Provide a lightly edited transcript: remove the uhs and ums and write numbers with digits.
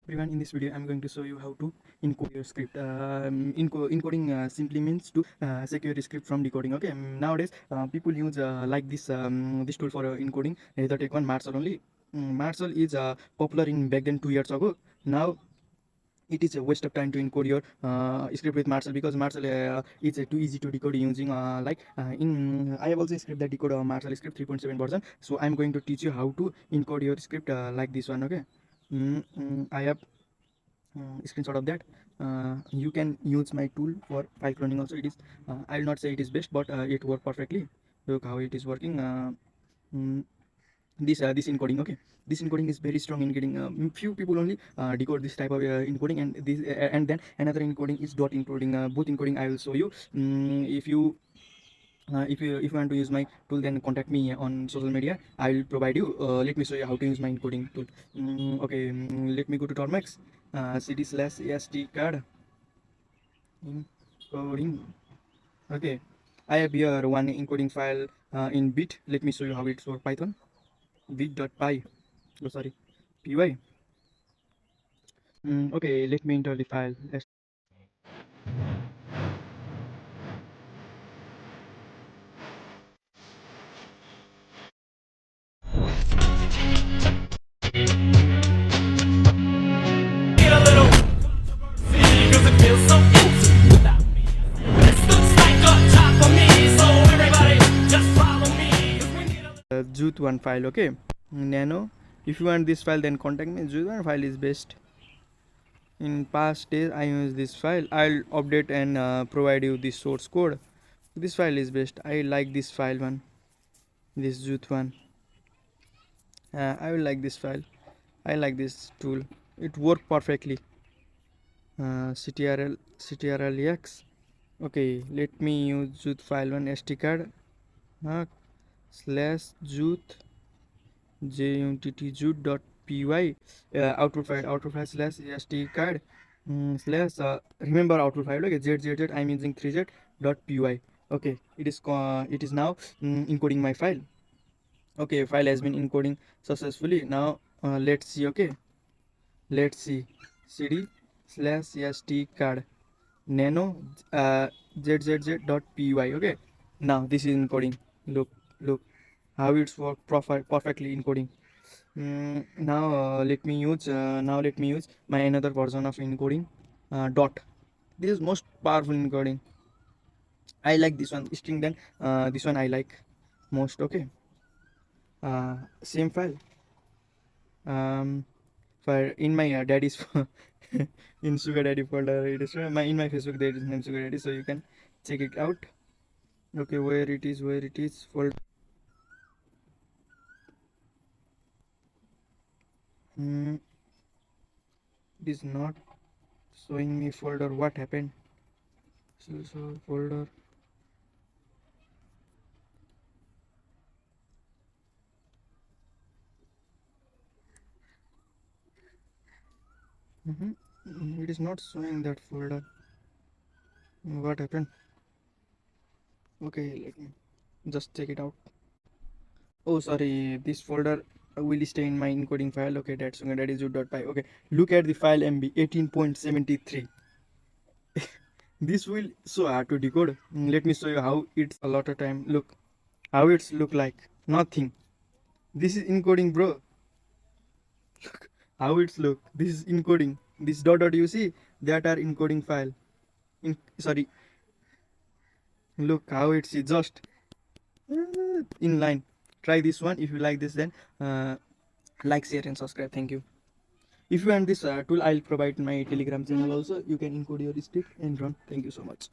Everyone, in this video I'm going to show you how to encode your script. Encoding simply means to secure your script from decoding. Okay, nowadays people use like this tool for encoding. The take one Marshall only. Marshall is popular in back then 2 years ago. Now it is a waste of time to encode your script with Marshall, because Marshall is too easy to decode using I have also a script that decode Marshall script 3.7 version. So I'm going to teach you how to encode your script like this one. Okay. I have screenshot of that. You can use my tool for file cloning also. It is I will not say it is best, but it works perfectly. Look how it is working. Mm, this encoding. Okay, this encoding is very strong in getting few people only decode this type of encoding, and this and then another encoding is dot encoding. Both encoding I will show you. If you want to use my tool, then contact me on social media. I will provide you. Let me show you how to use my encoding tool. Okay, let me go to Tormax, cd/ast card encoding. Okay, I have here one encoding file in bit. Let me show you how it's for Python. Bit.py. Oh, sorry, py. Okay, let me enter the file. Get a little controversy, 'cause it feels so empty without me. This looks like a job for me, so everybody just follow me, 'cause we need a little Jute one file. Okay, nano. If you want this file, then contact me. Jute one file is best. In past days I use this file. I'll update and provide you the source code. This file is best. I like this file one, this jute one. I will like this file. I like this tool. It worked perfectly. ctrlx. Okay, let me use jute file one, sd card slash jute jute.py output file slash sd card slash remember output file. Okay, zzz I'm using 3z.py. Okay, it is now encoding my file. Okay, file has been encoding successfully. Now let's see. Okay, let's see. cd slash sd card nano zzz.py. Okay, now this is encoding. Look how it's work perfectly encoding. Now let me use my another version of encoding, dot. This is most powerful encoding. I like this one string, then this one I like most. Okay, same file. For in my daddy's in sugar daddy folder, it is in my Facebook there is name sugar daddy, so you can check it out. Okay, where it is folder. It is not showing me folder. What happened? So folder. It is not showing that folder. What happened? Okay, let me just check it out. Oh, sorry, this folder will stay in my encoding file. Okay, that's okay. That is u.py. Okay, look at the file MB 18.73. This will so hard to decode. Let me show you how it's a lot of time. Look how it's look like nothing. This is encoding, bro. Look how it's look. This is encoding. This dot you see that are encoding file. Sorry. Look how it's just in line. Try this one. If you like this, then like, share and subscribe. Thank you. If you want this tool, I'll provide my Telegram channel also. You can encode your script and run. Thank you so much.